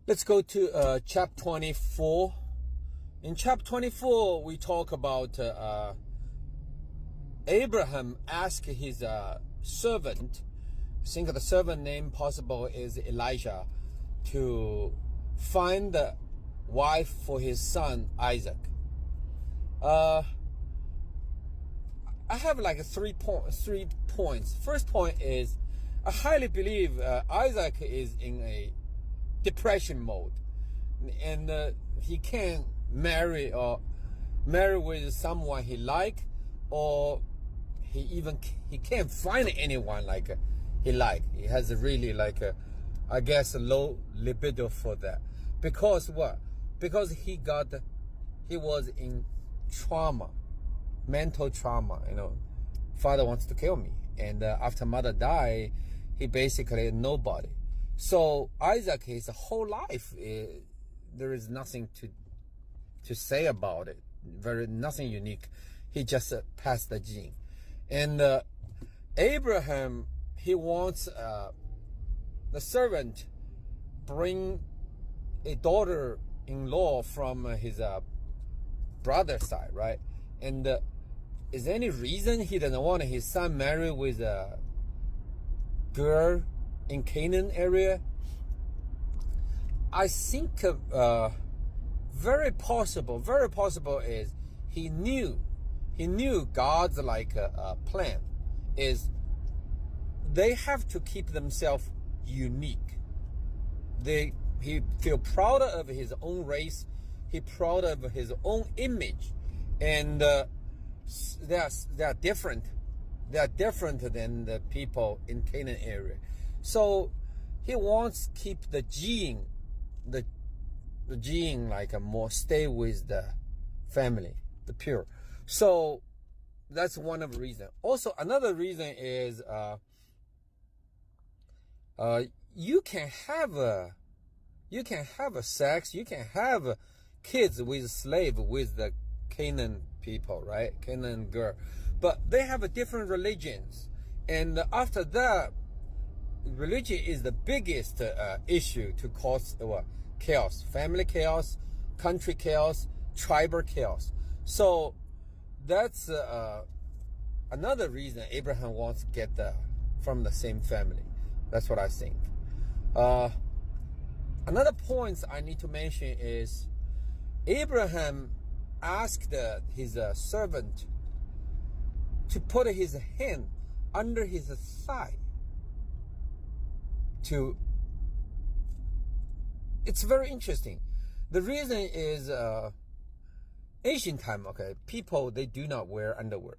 Let's go to chapter 24. In chapter 24, we talk about Abraham asked his servant, I think the servant name possible is Elijah, to find the wife for his son Isaac. I have like three points. First point is, I highly believe Isaac is in a depression mode, and he can't marry with someone he like, or he can't find anyone like he like. He has really like I guess a low libido for that. Because what? Because he was in trauma, mental trauma. Father wants to kill me, and after mother died, he basically nobody. So Isaac, his whole life, there is nothing to say about it. Nothing unique. He just passed the gene. And Abraham, he wants the servant bring a daughter-in-law from his brother's side, right? And is there any reason he doesn't want his son marry with a girl in Canaan area? I think very possible is he knew God's plan is they have to keep themselves unique. He feel proud of his own race, he proud of his own image, and they are different. They are different than the people in Canaan area. So he wants to keep the gene like more stay with the family, the pure. So that's one of the reasons. Also, another reason is you can have a sex, you can have kids with slave with the Canaan people, right? Canaan girl, but they have a different religions, and after that, religion is the biggest issue to cause chaos, family chaos, country chaos, tribal chaos. So that's another reason Abraham wants to get from the same family. That's what I think. Another point I need to mention is Abraham asked his servant to put his hand under his thigh. It's very interesting. The reason is Asian time, okay, people, they do not wear underwear.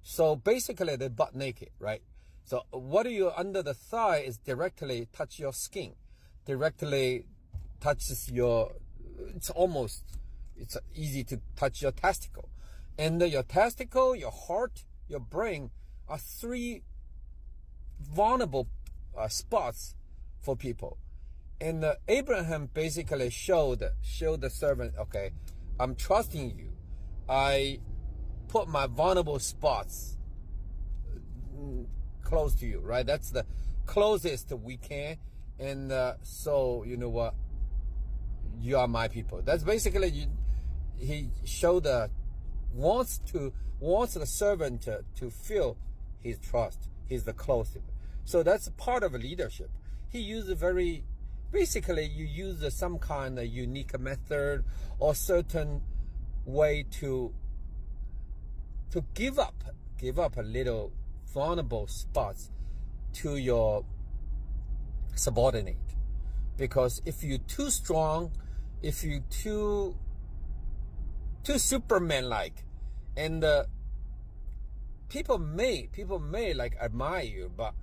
So basically they butt naked, right? So what you under the thigh is directly touch your skin, directly touches it's easy to touch your testicle. And your testicle, your heart, your brain are three vulnerable spots for people. And Abraham basically showed the servant, okay, I'm trusting you. I put my vulnerable spots close to you, right? That's the closest we can. And so you know what? You are my people. That's basically he showed wants the servant to feel his trust. He's the closest. So that's part of leadership. He used basically you use some kind of unique method or certain way to give up a little vulnerable spots to your subordinate. Because if you're too strong, if you're too Superman-like, and people may like admire you, but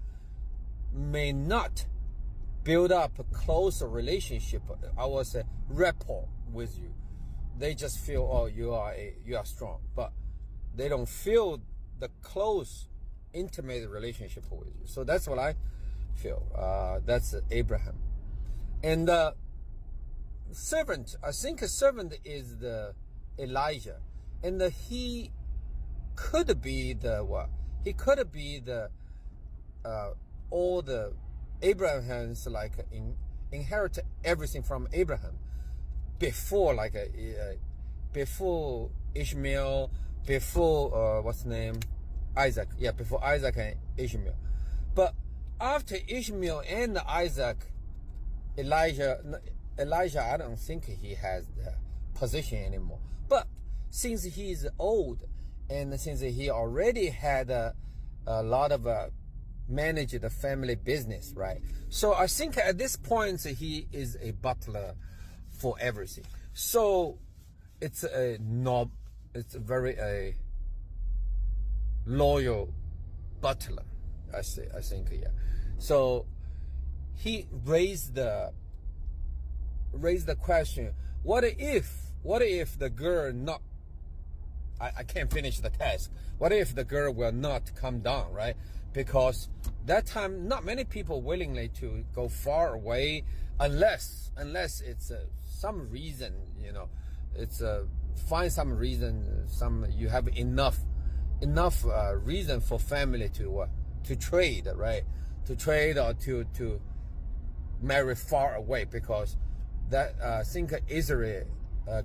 may not build up a closer relationship, I would say rapport with you. They just feel, oh, you are strong, but they don't feel the close, intimate relationship with you. So that's what I feel. That's Abraham. And servant, I think a servant is the Elijah, and he could be the what? He could be the all the Abraham's like inherited everything from Abraham before before Ishmael, before what's the name, Isaac. Yeah, before Isaac and Ishmael. But after Ishmael and Isaac, Elijah, I don't think he has the position anymore. But since he is old, and since he already had a lot of managed the family business, right? So I think at this point he is a butler for everything. So it's a very loyal butler, I think, yeah. So he raised the question, what if the girl not, I can't finish the task, what if the girl will not come down, right? Because that time not many people willingly to go far away unless it's some reason, you know, it's find some reason, you have enough reason for family to trade, right? To trade or to marry far away, because that I think Israel,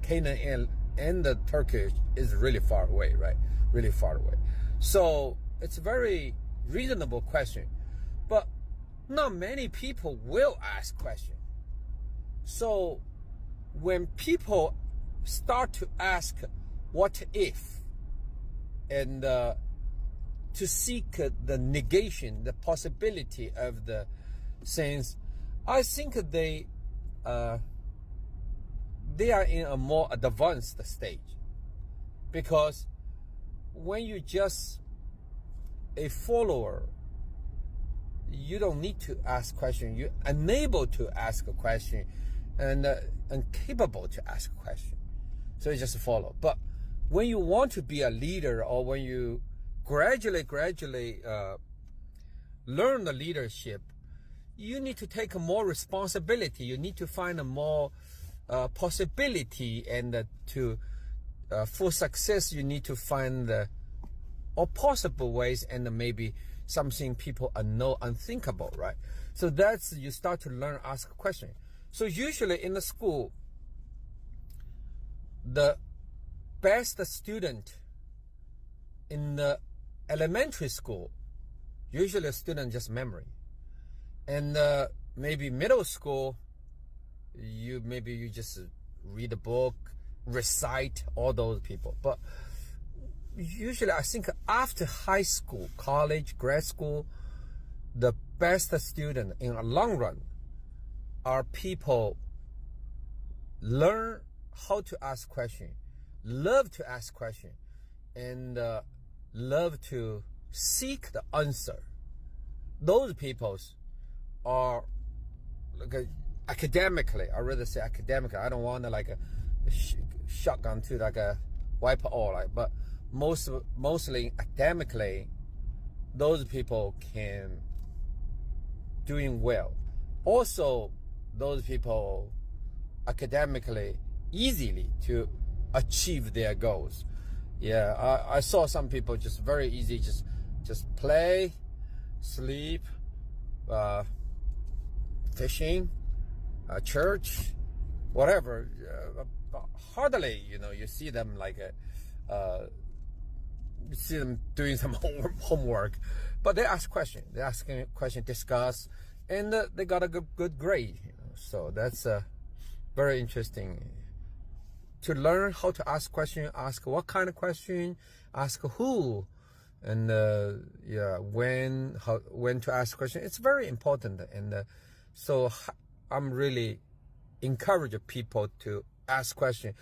Canaan and the Turkish is really far away, right? Really far away. So it's a very reasonable question, but not many people will ask question. So when people start to ask what if, and to seek the negation, the possibility of the things, I think they are in a more advanced stage. Because when you just a follower, you don't need to ask question. You're unable to ask a question, and incapable to ask a question. So you just follow. But when you want to be a leader, or when you gradually learn the leadership, you need to take more responsibility. You need to find a more possibility, and for success, you need to find all possible ways, and maybe something people are unthinkable, right? So that's, you start to learn, ask a question. So usually in the school, the best student in the elementary school, usually a student just memory. And maybe middle school, you just read a book, recite, all those people. But usually I think after high school, college, grad school, the best student in the long run are people learn how to ask questions, love to ask questions, and love to seek the answer. Those people are like academically, I rather say academically. I don't want to like a shotgun to like a wipe all, like, but mostly academically, those people can doing well. Also, those people academically easily to achieve their goals. Yeah, I saw some people just very easy, just play, sleep, fishing, church, whatever. Hardly, you see them like you see them doing some homework, but they ask questions. They ask questions, discuss, and they got a good grade. So that's very interesting to learn how to ask questions. Ask what kind of question, ask who, and when to ask questions. It's very important, and so I'm really encourage people to ask questions.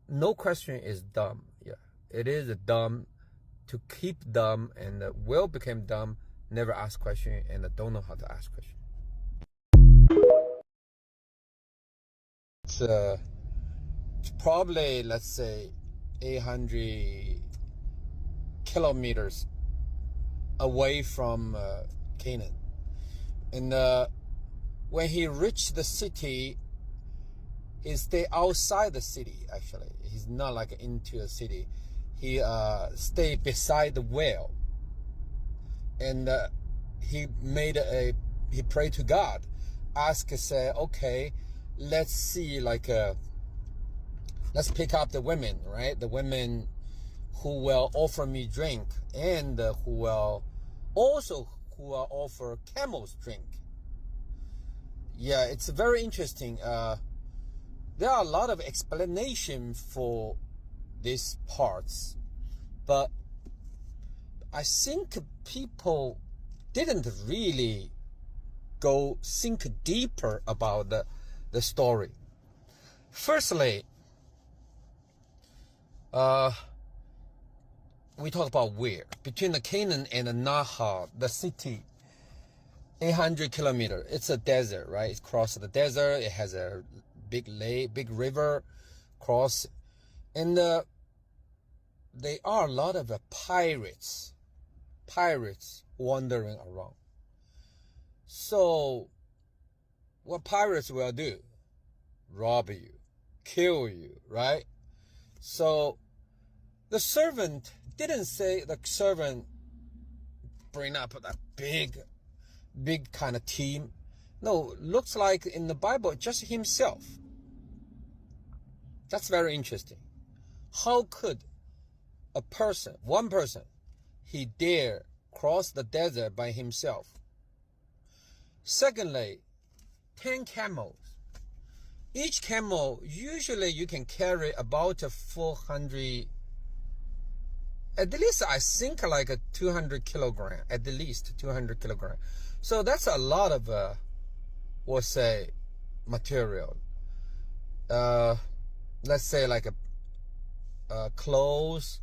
No question is dumb. Yeah, it is dumb to keep dumb, and will become dumb. Never ask question, and don't know how to ask question. It's probably, let's say, 800 kilometers away from Canaan. And when he reached the city, he stayed outside the city. Actually, he's not like into the city. He stayed beside the well, and he prayed to God. say, okay, let's see, like, let's pick up the women, right? The women who will offer me drink, and who will offer camels drink. Yeah, it's very interesting. There are a lot of explanation for these parts, but I think people didn't really go think deeper about the story. Firstly, we talk about where. Between the Canaan and the Nahor, the city, 800 kilometers. It's a desert, right? It's across the desert. It has a big lake, big river cross. And there are a lot of pirates wandering around. So what pirates will do? Rob you, kill you, right? So the servant didn't say the servant bring up a big kind of team. No, looks like in the Bible, just himself. That's very interesting. How could one person, he dare cross the desert by himself? Secondly, 10 camels. Each camel, usually you can carry about 400, at least I think like a 200 kilogram, at least 200 kilogram. So that's a lot of, we'll say, material. Let's say like clothes,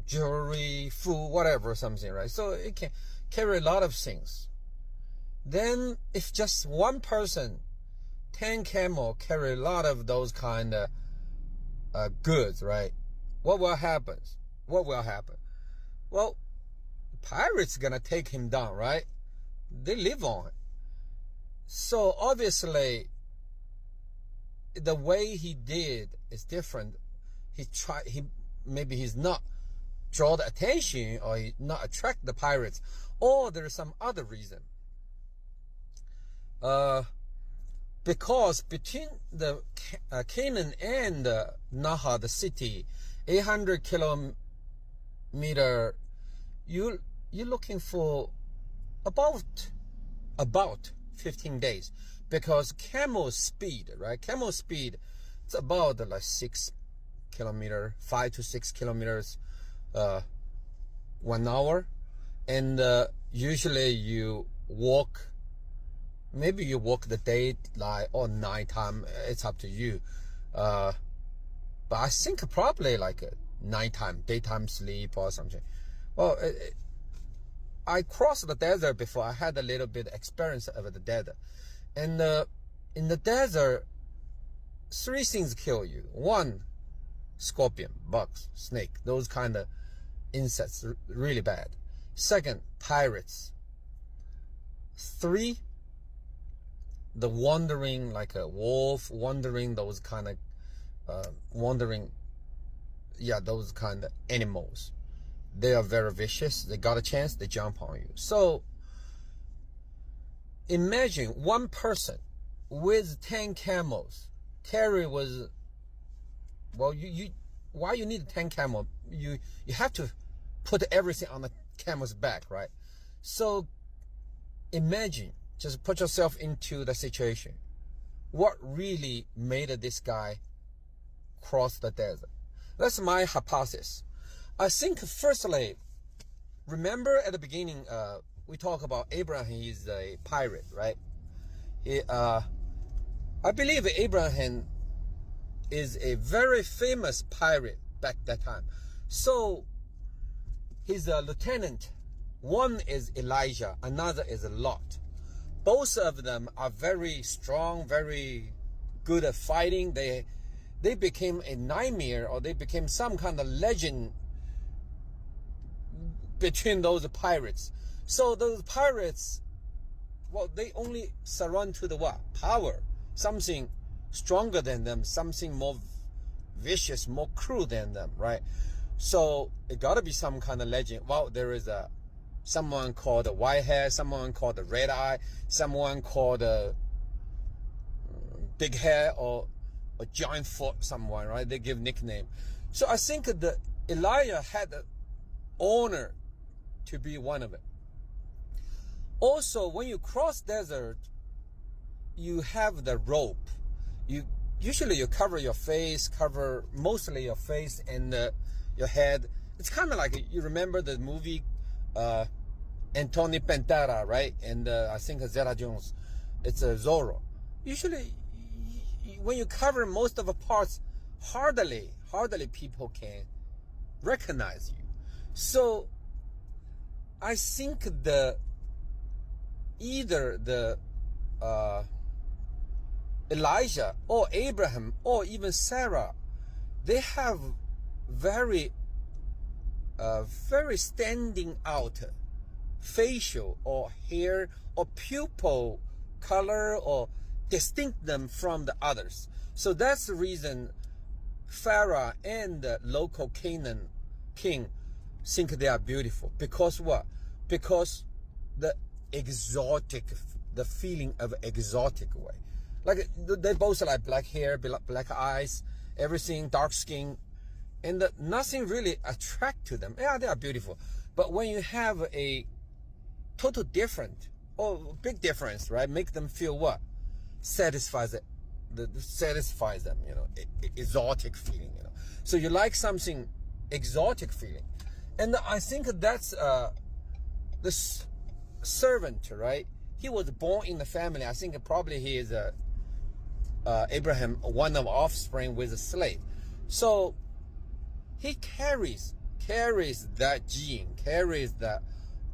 jewelry, food, whatever, something, right? So it can carry a lot of things. Then if just one person, 10 camel carry a lot of those kind of goods, right? What will happen? Well, pirates gonna take him down, right? They live on it. So obviously, the way he did is different. Maybe he's not draw the attention, or he not attract the pirates, or there's some other reason. Because between the Canaan and Nahor, the city, 800 kilometer, you're looking for about 15 days, because camel speed, right? Camel speed, it's about like 6 kilometers, 5 to 6 kilometers, 1 hour, and usually you walk. Maybe you walk the daylight or nighttime. It's up to you. But I think probably like nighttime, daytime sleep or something. Well, I crossed the desert before. I had a little bit experience of the desert. And in the desert, 3 things kill you. 1, scorpion, bugs, snake, those kind of insects, really bad. 2nd, pirates. 3, the wandering, like a wolf, wandering, those kind of those kind of animals. They are very vicious. They got a chance, they jump on you. So imagine one person with 10 camels carry was, well, why you need 10 camel? You have to put everything on the camel's back, right? So imagine, just put yourself into the situation. What really made this guy cross the desert? That's my hypothesis. I think, firstly, remember at the beginning, we talk about Abraham. He's a pirate, right? I believe Abraham is a very famous pirate back that time. So he's a lieutenant. One is Elijah, another is Lot. Both of them are very strong, very good at fighting. They became a nightmare, or they became some kind of legend between those pirates. So those pirates, well, they only surrender to the what? Power. Something stronger than them, something more vicious, more cruel than them, right? So it gotta be some kind of legend. Well, there is a someone called the white hair, someone called the red eye, someone called the big hair or a giant foot, someone, right? They give nickname. So I think that Elijah had the honor to be one of it. Also, when you cross desert, you have the rope. Usually you cover your face, cover mostly your face and your head. It's kind of like, you remember the movie Antonio Banderas, right? And I think Zeta Jones. It's Zorro. Usually, when you cover most of the parts, hardly people can recognize you. So I think either the Elijah or Abraham or even Sarah, they have very standing out facial or hair or pupil color or distinct them from the others. So that's the reason Pharaoh and the local Canaan king think they are beautiful. Because what? Because the feeling of exotic way. Like they both like black hair, black eyes, everything, dark skin, and nothing really attract to them. Yeah, they are beautiful. But when you have a total different or big difference, right? Make them feel what? Satisfies them, you know, exotic feeling, you know. So you like something exotic feeling. And I think that's the servant, right? He was born in the family. I think probably he is Abraham, one of offspring with a slave. So he carries that gene, carries that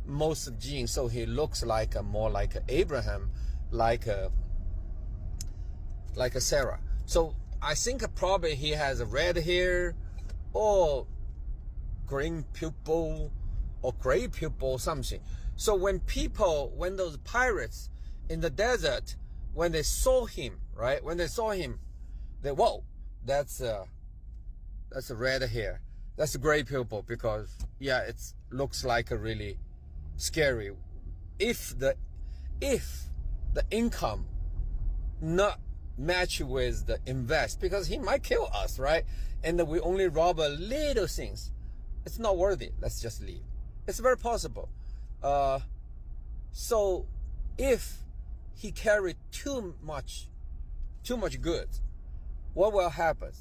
most of gene. So he looks like more like Abraham, like a Sarah. So I think probably he has a red hair or green pupil or gray pupil, something. So when those pirates in the desert, when they saw him, right? When they saw him, they, whoa, that's a red hair. That's a gray pupil, because yeah, it looks like a really scary. If the income not match with the invest, because he might kill us, right? And we only rob a little things. It's not worthy. Let's just leave. It's very possible. So if he carried too much goods, what will happen?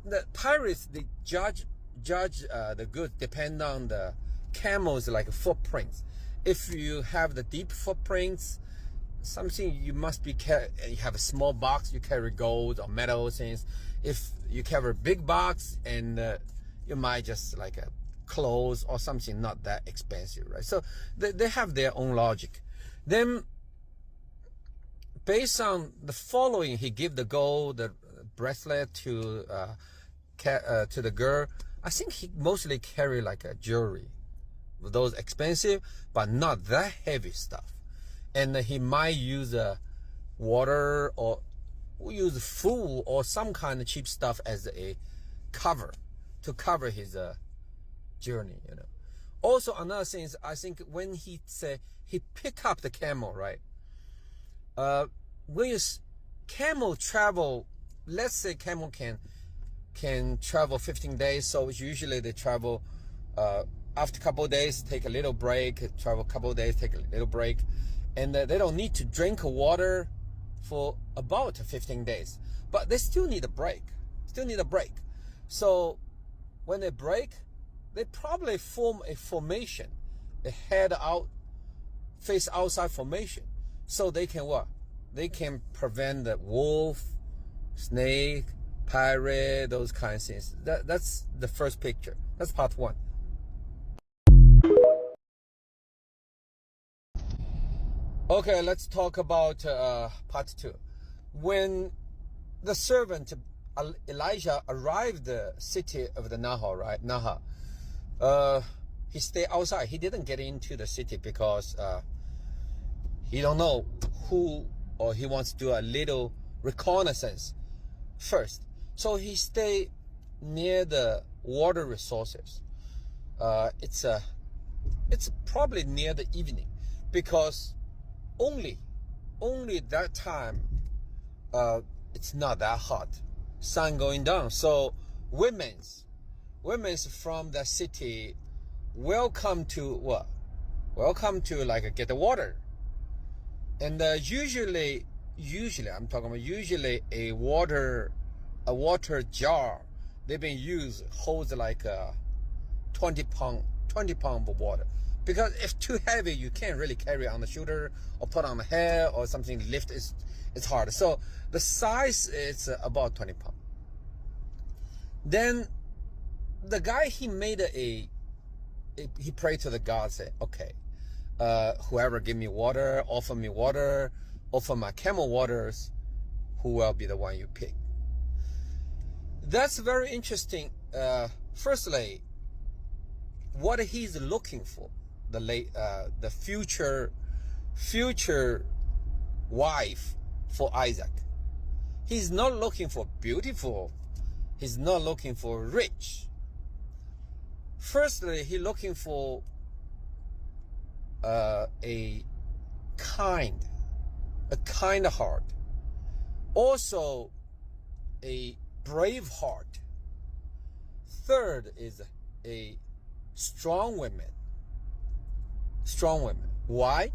The pirates, they judge the goods depend on the camels, like footprints. If you have the deep footprints, something you must be you have a small box, you carry gold or metal things. If you carry a big box, and you might just like a clothes or something not that expensive, right? So they have their own logic. Then based on the following, he give the gold, the bracelet to the girl. I think he mostly carry like a jewelry, those expensive but not that heavy stuff. And he might use water or use food or some kind of cheap stuff as a cover to cover his journey, you know. Also another thing is, I think when he say he pick up the camel, right? When camel travel, let's say camel can travel 15 days, so usually they travel after a couple of days, take a little break, travel a couple of days, take a little break, and they don't need to drink water for about 15 days, but they still need a break. So when they break, they probably form a formation, a head out, face outside formation, so they can what? They can prevent the wolf, snake, pirate, those kind of things. That's the first picture. That's part one. Okay, let's talk about part two. When the servant Elijah arrived the city of the Nahor, right? Nahor. He stayed outside. He didn't get into the city because he don't know who, or he wants to do a little reconnaissance first. So he stayed near the water resources. It's it's probably near the evening, because only that time it's not that hot, sun going down. So women's from the city will come to what? Welcome to like get the water. And usually I'm talking about usually a water jar they've been used holds like 20 pound of water, because if too heavy you can't really carry on the shoulder or put on the head or something, lift it's hard. So the size is about 20 pound. Then the guy, he made he prayed to the God, say, okay, whoever give me water, offer my camel waters, who will be the one you pick? That's very interesting. Firstly, what he's looking for, the future wife for Isaac. He's not looking for beautiful. He's not looking for rich. Firstly, he's looking for a kind heart. Also, a brave heart. Third is a strong women. Why?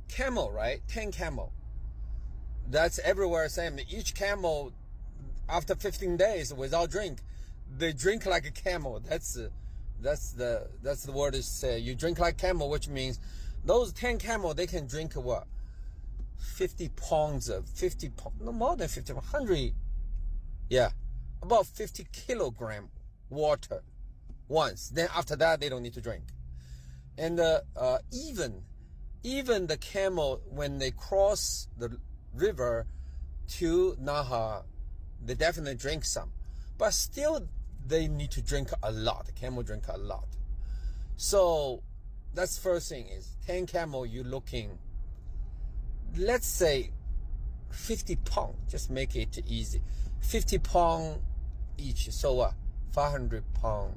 Camel, right? 10 camel. That's everywhere same. Each camel, after 15 days without drink, they drink like a camel. That's the word is say. You drink like camel, which means those 10 camel, they can drink what? 50 pounds, no more than 50, 100, yeah, about 50 kilogram water once. Then after that, they don't need to drink. And even the camel, when they cross the river to Nahar, they definitely drink some, but still they need to drink a lot. The camel drink a lot. So that's first thing is 10 camel, you're looking, let's say 50 pound, just make it easy. 50 pound each, so what? 500 pound,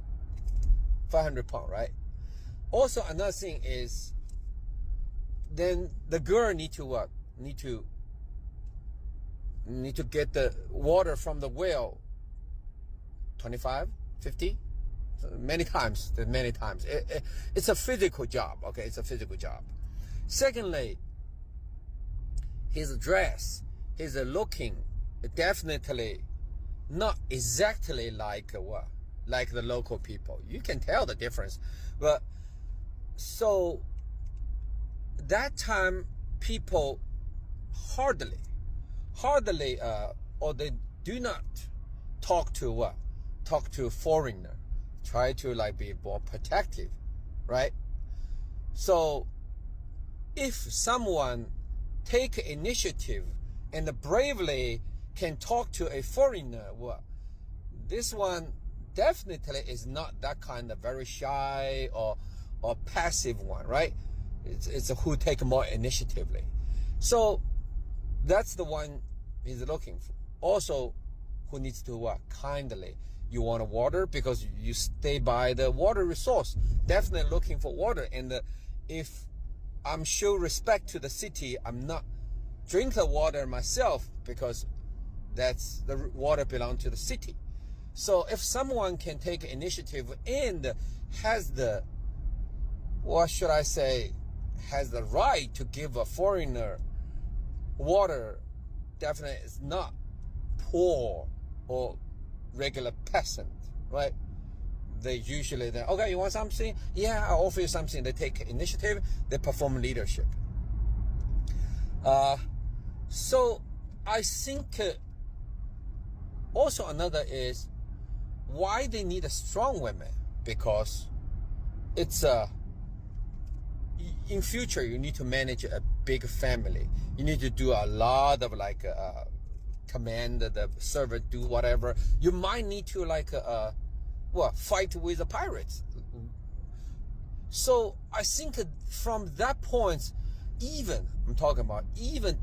right? Also another thing is, then the girl need to what? Need to get the water from the well 25, 50, many times. It's a physical job, okay? It's a physical job. Secondly, his dress, his looking, definitely not exactly like what? Like the local people. You can tell the difference. But so that time people hardly or they do not talk to what? Talk to foreigner. Try to like be more protective, right? So if someone take initiative and bravely can talk to a foreigner, well, this one definitely is not that kind of very shy or passive one, right? It's who take more initiatively. So that's the one he's looking for. Also, who needs to work kindly. You want water because you stay by the water resource. Definitely looking for water. And if I'm show respect to the city, I'm not drink the water myself because that's the water belong to the city. So if someone can take initiative and has the, what should I say, has the right to give a foreigner water, definitely is not poor or regular peasant, right? They usually, okay, you want something? Yeah, I'll offer you something. They take initiative, they perform leadership. So I think also another is why they need a strong woman, because it's in future you need to manage a big family. You need to do a lot of like command the servant, do whatever. You might need to like fight with the pirates. So I think from that point, even I'm talking about even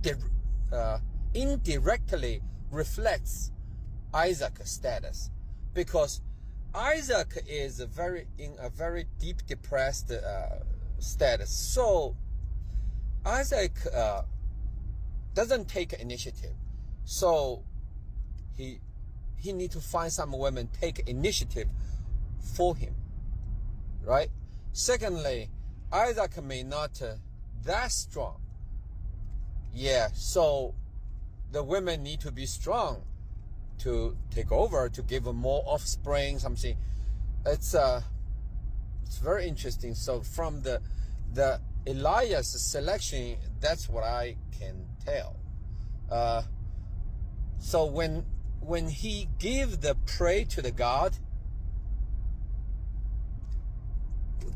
indirectly reflects Isaac's status, because Isaac is in a very deep depressed status. So Isaac doesn't take initiative. So he need to find some women take initiative for him, right? Secondly, Isaac may not that strong. Yeah, so the women need to be strong to take over, to give more offspring, something. It's very interesting. So from the Elias selection, that's what I can tell. So when he gave the prey to the God,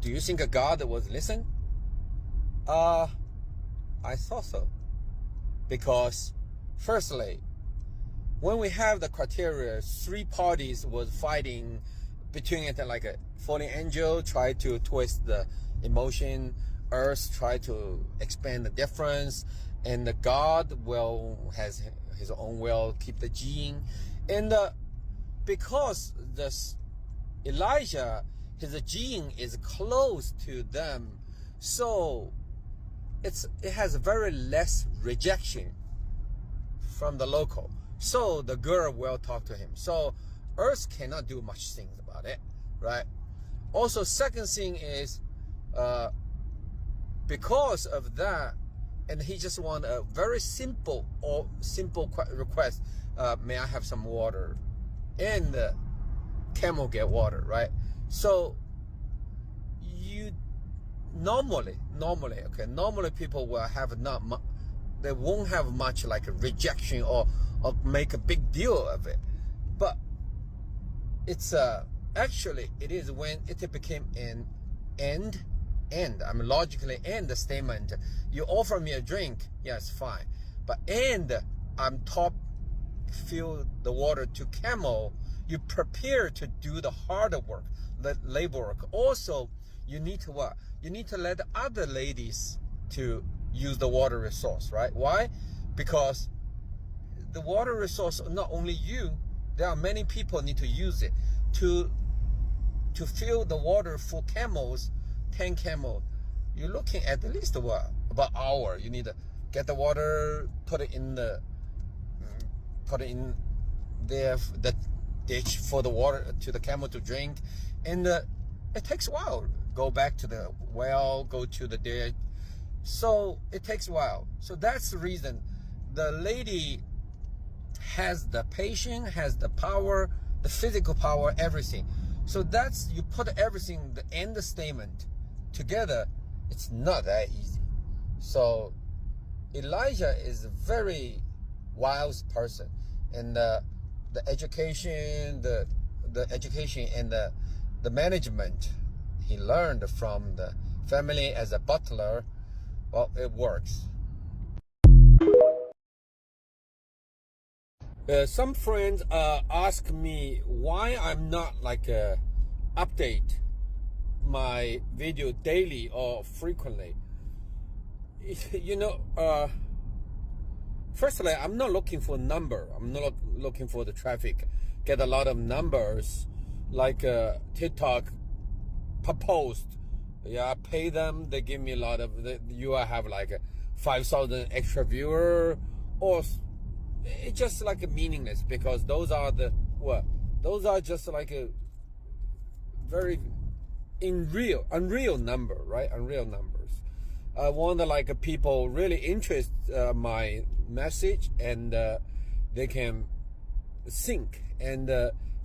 do you think God was listening? I thought so. Because firstly, when we have the criteria, 3 parties was fighting between it, like a fallen angel tried to twist the emotion, earth tried to expand the difference, and the God has his own will, keep the gene. And because this Elijah, his gene is close to them, so it has very less rejection from the local. So the girl will talk to him. So earth cannot do much things about it, right? Also, second thing is because of that, and he just want a very simple request. May I have some water? And the camel get water, right? So you normally people will have they won't have much like a rejection or make a big deal of it. But it's actually it is when it became an end. I mean, logically end the statement. You offer me a drink, yes, fine. But I'm top fill the water to camel. You prepare to do the harder work, the labor work. Also, you need to what? You need to let other ladies to use the water resource, right? Why? Because the water resource, not only you, there are many people need to use it to fill the water for camels. 10 camel, you're looking at least what, about an hour. You need to get the water, put it in there, the ditch for the water to the camel to drink, and it takes a while. Go back to the well, go to the ditch. So it takes a while. So that's the reason the lady has the patience, has the power, the physical power, everything. So that's, you put everything, the end statement together, it's not that easy. So Elijah is a very wise person, and the education, the education and the management he learned from the family as a butler, well, it works. Some friends ask me why I'm not like update my video daily or frequently. You know, firstly, I'm not looking for number. I'm not looking for the traffic. Get a lot of numbers like TikTok proposed. Yeah, I pay them. They give me a lot of. You have like 5,000 extra viewer, or it's just like meaningless, because those are those are just like a very unreal number, right? Unreal numbers. I want like people really interest my message, and they can think, and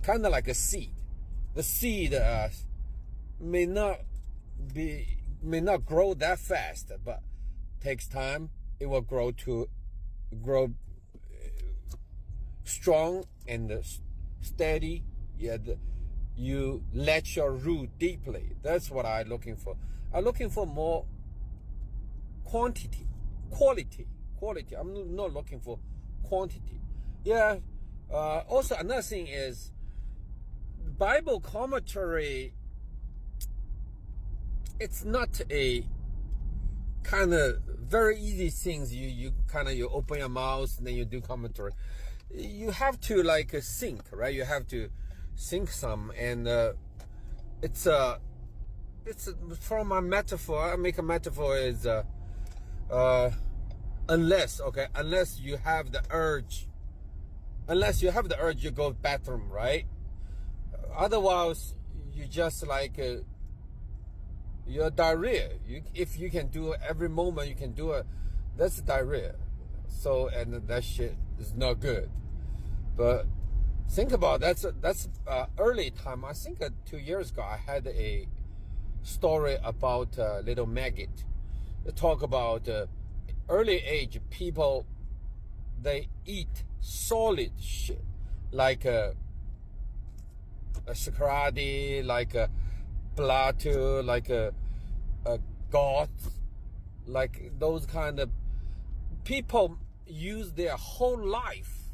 kind of like a seed. The seed may not grow that fast, but takes time. It will grow strong and steady. Yeah, you let your root deeply. That's what I'm looking for. I'm looking for more quality. I'm not looking for quantity. Yeah. Also, another thing is Bible commentary. It's not a kind of very easy things. You open your mouth and then you do commentary. You have to like think, right? You have to sink some, and it's from my metaphor. I make a metaphor is unless you have the urge, you go bathroom, right? Otherwise, you just like you're diarrhea. If you can do it every moment, you can do it. That's diarrhea. So, and that shit is not good. But think about that's early time. I think 2 years ago I had a story about little maggot. They talk about early age people, they eat solid shit like a Socrates, like a Plato, like a Goth, like those kind of people use their whole life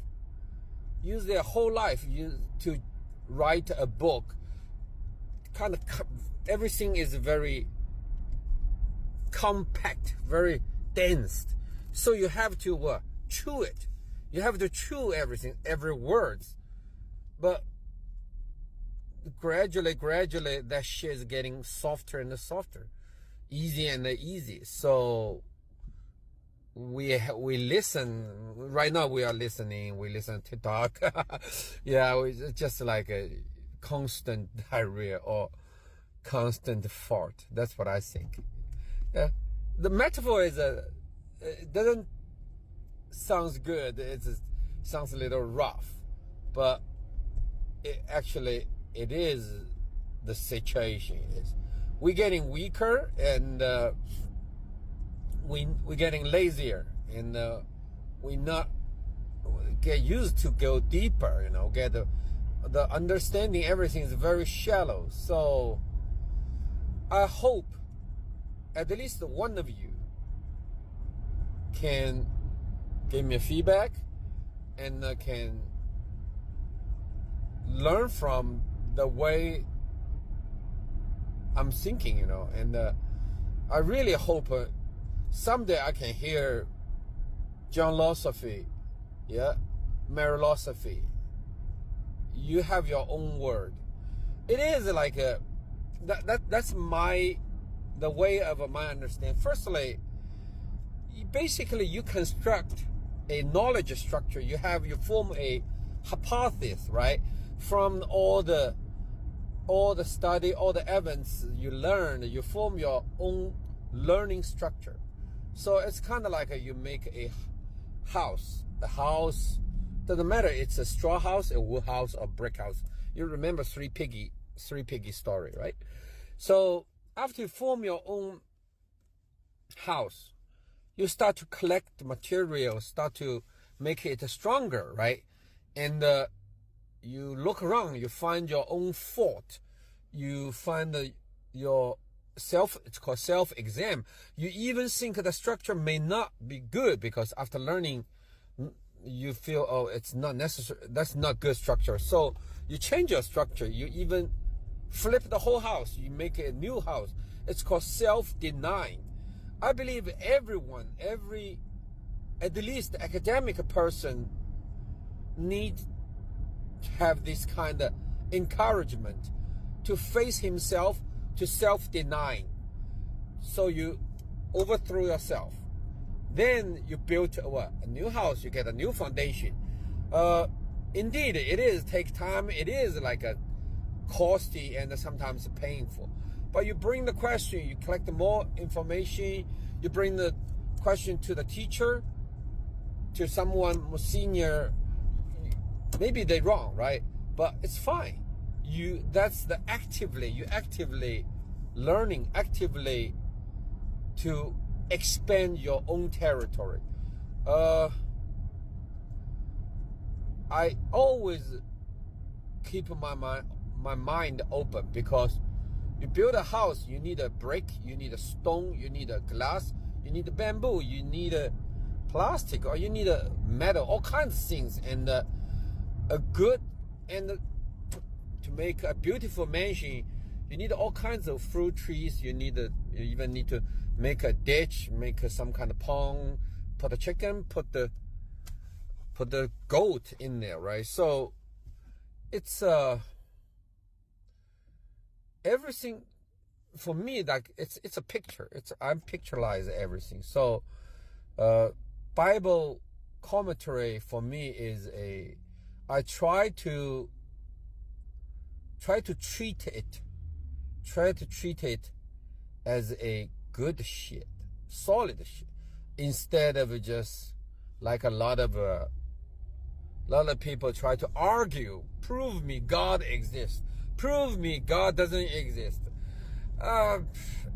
to write a book. Kind of everything is very compact, very dense. So you have to chew it. You have to chew everything, every word. But gradually, that shit is getting softer and softer, easy and easy. So we listen. Right now we are listening. We listen to talk. Yeah, it's just like a constant diarrhea or constant fart. That's what I think. Yeah, the metaphor is it doesn't sounds good. It sounds a little rough, but it is the situation. We're getting weaker, and we're getting lazier, and we not get used to go deeper. Get the understanding. Everything is very shallow. So I hope at least one of you can give me a feedback and can learn from the way I'm thinking, and I really hope someday I can hear John Losophy, Marilosophy. You have your own word. It is like that's the way of my understanding. Firstly, basically you construct a knowledge structure. You form a hypothesis, right? From all the study, all the evidence you learn, you form your own learning structure. So it's kind of like you make a house. The house doesn't matter. It's a straw house, a wood house, or brick house. You remember three piggy story, right? So after you form your own house, you start to collect materials, start to make it stronger, right? And you look around, you find your own fault. You find your it's called self-exam. You even think the structure may not be good because after learning, you feel, oh, it's not necessary. That's not good structure. So you change your structure. You even flip the whole house. You make a new house. It's called self-denying. I believe at least academic person needs to have this kind of encouragement to face himself, to self-denying. So you overthrow yourself. Then you build a new house, you get a new foundation. Indeed, it take time. It is like a costly and sometimes painful. But you bring the question, you collect more information, you bring the question to the teacher, to someone more senior. Maybe they're wrong, right? But it's fine. You actively learning, actively to expand your own territory. I always keep my mind open, because you build a house, you need a brick, you need a stone, you need a glass, you need a bamboo, you need a plastic, or you need a metal, all kinds of things, and a good and to make a beautiful mansion, you need all kinds of fruit trees. You even need to make a ditch, make some kind of pond, put a chicken, put the goat in there, right? So it's everything for me, like it's a picture. I'm picturized everything. So Bible commentary for me is I try to treat it as a good shit, solid shit, instead of just like a lot of people try to argue, prove me God exists, prove me God doesn't exist.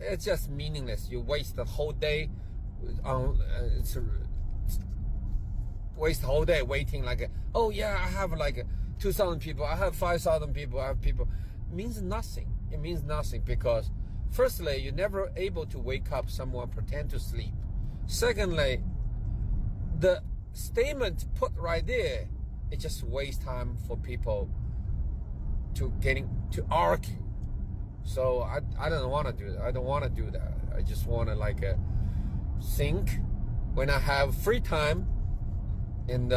It's just meaningless. You waste the whole day on waste the whole day waiting like, oh yeah, I have like 2,000 people, I have 5,000 people, I have people. It means nothing. It means nothing because firstly, you're never able to wake up someone pretend to sleep. Secondly, the statement put right there, it just wastes time for people to argue. So I don't want to do that. I don't want to do that. I just want to like think when I have free time, and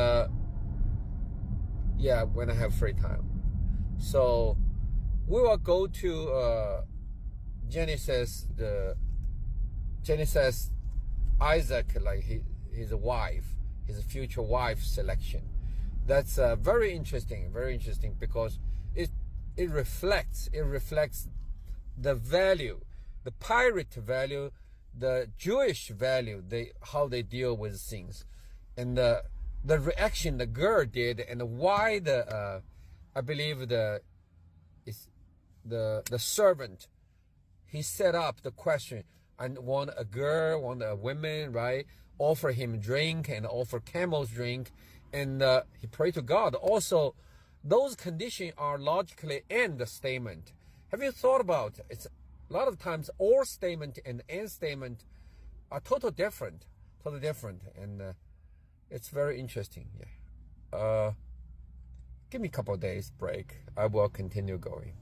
when I have free time. So we will go to Genesis Isaac, like his wife, his future wife selection. That's very interesting because it reflects the value, the pirate value, the Jewish value, how they deal with things, and the reaction the girl did, and why I believe the servant, he set up the question and want a woman, right? Offer him drink and offer camels drink, and he prayed to God. Also, those conditions are logically end the statement. Have you thought about it? It's a lot of times or statement and end statement are totally different, and it's very interesting. Yeah. Give me a couple of days break. I will continue going.